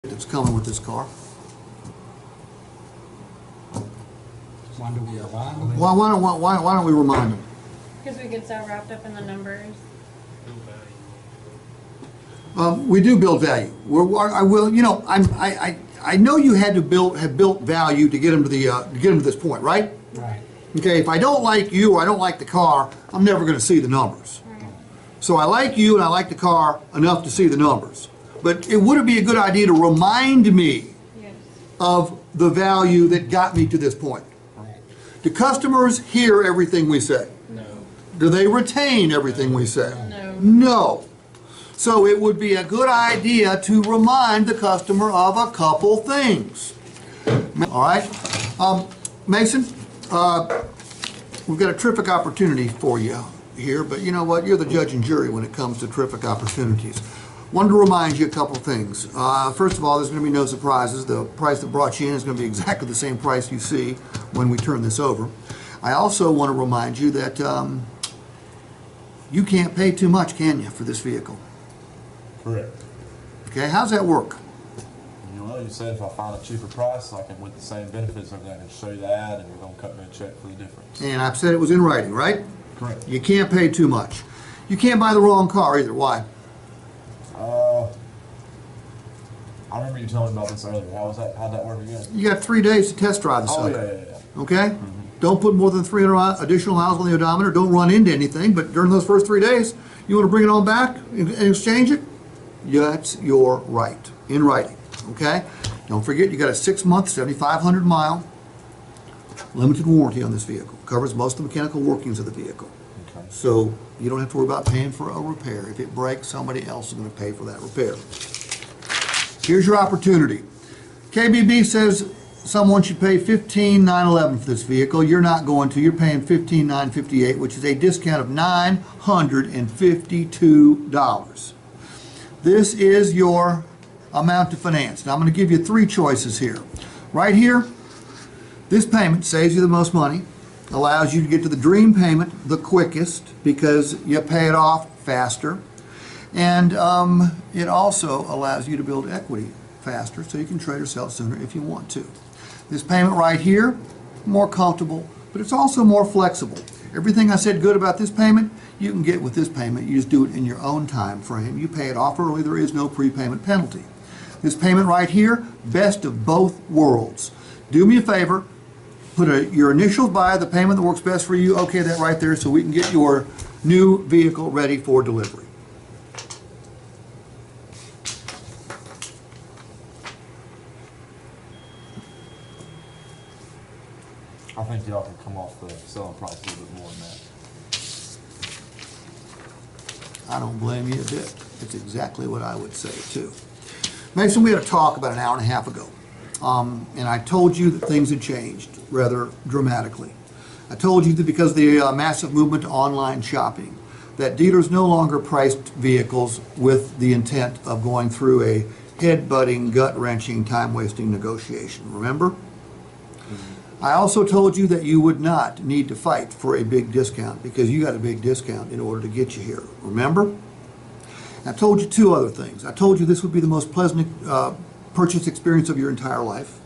that's coming with this car. Why do we remind them? Why don't we remind them? Because we get so wrapped up in the numbers. We do build value. I know you had to have built value to get them to this point, right? Right. Okay. If I don't like you or I don't like the car, I'm never going to see the numbers. Right. So I like you and I like the car enough to see the numbers. But it would be a good idea to remind me Yes. of the value that got me to this point. Right. Do customers hear everything we say? No. Do they retain everything we say? No. No. So it would be a good idea to remind the customer of a couple things. All right? Mason, we've got a terrific opportunity for you here, but you know what? You're the judge and jury when it comes to terrific opportunities. Wanted to remind you a couple things. First of all, there's going to be no surprises. The price that brought you in is going to be exactly the same price you see when we turn this over. I also want to remind you that you can't pay too much, can you, for this vehicle? Correct. Okay, how's that work? You said if I find a cheaper price, I can, with the same benefits, I can show you the ad, and you're going to cut me a check for the difference. And I've said it was in writing, right? Correct. You can't pay too much. You can't buy the wrong car either. Why? I remember you telling me about this earlier. How'd that work again? You got 3 days to test drive the Oh, sucker. yeah. Okay? Don't put more than 300 additional miles on the odometer. Don't run into anything. But during those first 3 days, you want to bring it on back and exchange it? That's your right, in writing. Okay? Don't forget, you got a 6-month, 7,500 mile limited warranty on this vehicle. Covers most of the mechanical workings of the vehicle. Okay. So you don't have to worry about paying for a repair. If it breaks, somebody else is going to pay for that repair. Here's your opportunity. KBB says someone should pay $15,911 for this vehicle. You're not going to. You're paying $15,958, which is a discount of $952. This is your amount to finance. Now I'm going to give you 3 choices here. Right here, this payment saves you the most money, allows you to get to the dream payment the quickest because you pay it off faster, and it also allows you to build equity faster so you can trade or sell sooner if you want to. This payment right here, more comfortable, but it's also more flexible. Everything I said good about this payment, you can get with this payment. You just do it in your own time frame. You pay it off early. There is no prepayment penalty. This payment right here, best of both worlds. Do me a favor, put your initials by the payment that works best for you. Okay, that right there so we can get your new vehicle ready for delivery. I think y'all can come off the selling price a little bit more than that. I don't blame you a bit. It's exactly what I would say too. Mason, we had a talk about an hour and a half ago. And I told you that things had changed rather dramatically. I told you that because of the massive movement to online shopping, that dealers no longer priced vehicles with the intent of going through a head-butting, gut-wrenching, time-wasting negotiation. Remember? I also told you that you would not need to fight for a big discount because you got a big discount in order to get you here. Remember? I told you 2 other things. I told you this would be the most pleasant purchase experience of your entire life.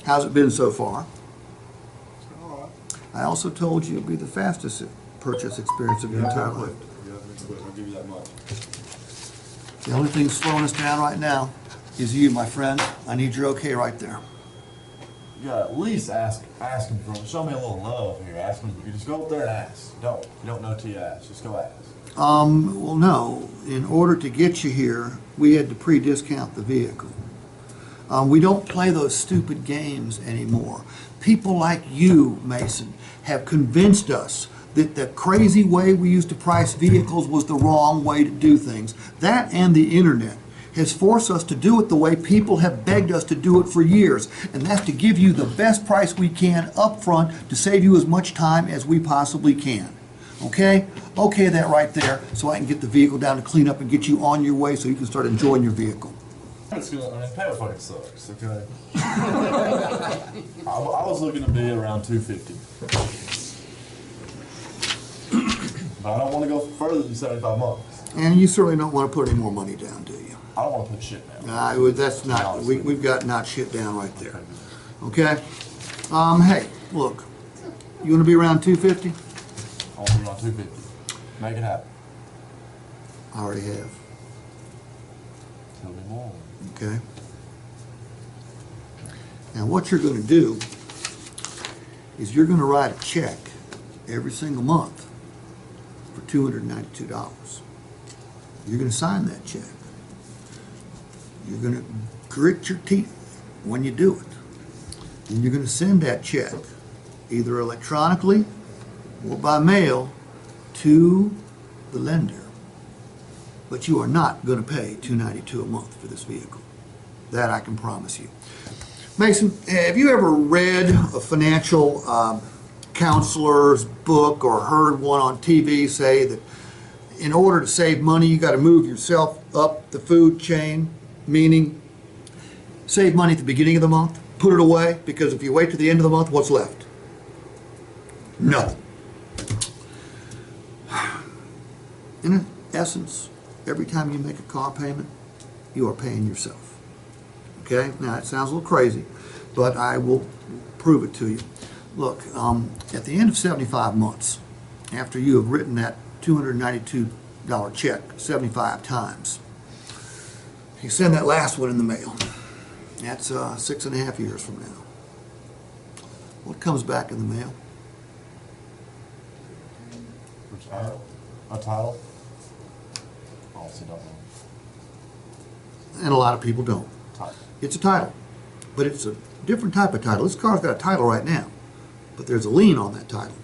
How's it been so far? I also told you it would be the fastest purchase experience of your entire life. I'll give you that much. The only thing slowing us down right now is you, my friend. I need your okay right there. You gotta at least ask him for show me a little love here. Ask him. You just go up there and ask. You don't know till you ask. Just go ask. Well, no. In order to get you here, we had to pre-discount the vehicle. We don't play those stupid games anymore. People like you, Mason, have convinced us that the crazy way we used to price vehicles was the wrong way to do things. That and the internet has forced us to do it the way people have begged us to do it for years, and that's to give you the best price we can up front to save you as much time as we possibly can. Okay? Okay that right there so I can get the vehicle down to clean up and get you on your way so you can start enjoying your vehicle. Payment fucking sucks, okay? I was looking to be around $250. But I don't want to go further than 75 months. And you certainly don't want to put any more money down, do you? I don't want to put shit down. That's not, we've got not shit down right there. Okay? Hey, look, you wanna be around 250? I want to be on 250. Make it happen. I already have, Tell me more. okay? Now, what you're gonna do is you're gonna write a check every single month for $292. You're gonna sign that check. You're gonna grit your teeth when you do it. And you're gonna send that check either electronically or by mail to the lender. But you are not gonna pay $292 a month for this vehicle. That I can promise you. Mason, have you ever read a financial counselor's book or heard one on TV say that in order to save money, you got to move yourself up the food chain, meaning save money at the beginning of the month, put it away, because if you wait to the end of the month, what's left? Nothing. In essence, every time you make a car payment, you are paying yourself. Okay, now it sounds a little crazy, but I will prove it to you. Look, at the end of 75 months, after you have written that $292 check 75 times, you send that last one in the mail. That's 6.5 years from now. What comes back in the mail? Which title? A title? Honestly, don't know. And a lot of people don't. Title. It's a title, but it's a different type of title. This car's got a title right now, but there's a lien on that title.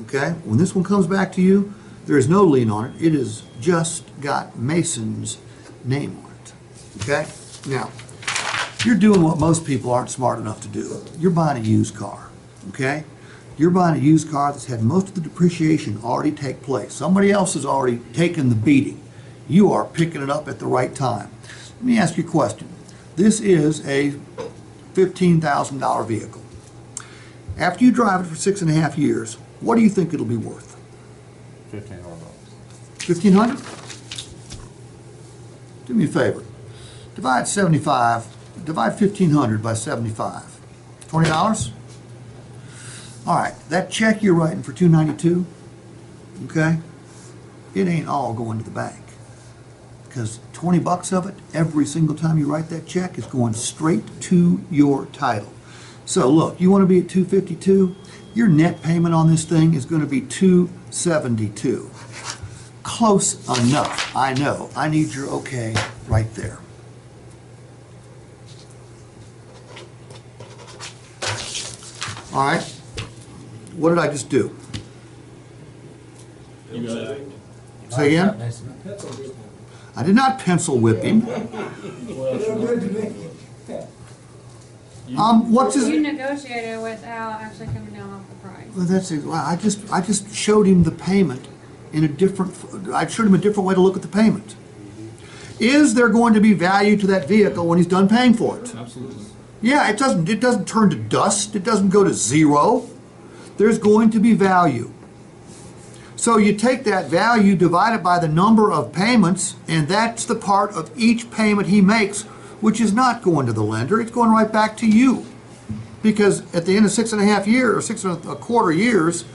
Okay? When this one comes back to you, there is no lien on it. It has just got Mason's name on it. Okay? Now, you're doing what most people aren't smart enough to do. You're buying a used car. Okay? You're buying a used car that's had most of the depreciation already take place. Somebody else has already taken the beating. You are picking it up at the right time. Let me ask you a question. This is a $15,000 vehicle. After you drive it for 6.5 years, what do you think it'll be worth? $1,500. $1,500? Do me a favor. Divide 1,500 by 75. $20? All right, that check you're writing for $292, okay, it ain't all going to the bank. Because 20 bucks of it, every single time you write that check, is going straight to your title. So look, you want to be at 252, your net payment on this thing is going to be 272. Close enough, I know. I need your okay right there. All right, what did I just do? You got it. Say again? I did not pencil whip him. What's his? You negotiated without actually coming down off the price. Well, that's it. Well, I just showed him the payment in a different. I showed him a different way to look at the payment. Is there going to be value to that vehicle when he's done paying for it? Absolutely. Yeah, it doesn't. It doesn't turn to dust. It doesn't go to zero. There's going to be value. So you take that value, divide it by the number of payments, and that's the part of each payment he makes, which is not going to the lender. It's going right back to you. Because at the end of 6.5 years, or 6.25 years,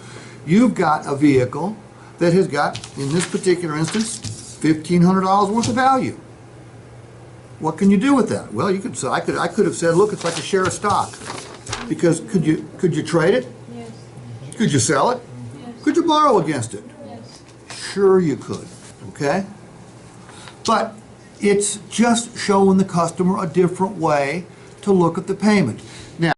you've got a vehicle that has got, in this particular instance, $1,500 worth of value. What can you do with that? Well, you could. So I could have said, look, it's like a share of stock. Because could you trade it? Yes, Could you sell it? yes, Could you borrow against it? yes. Sure you could, okay? But it's just showing the customer a different way to look at the payment. Now,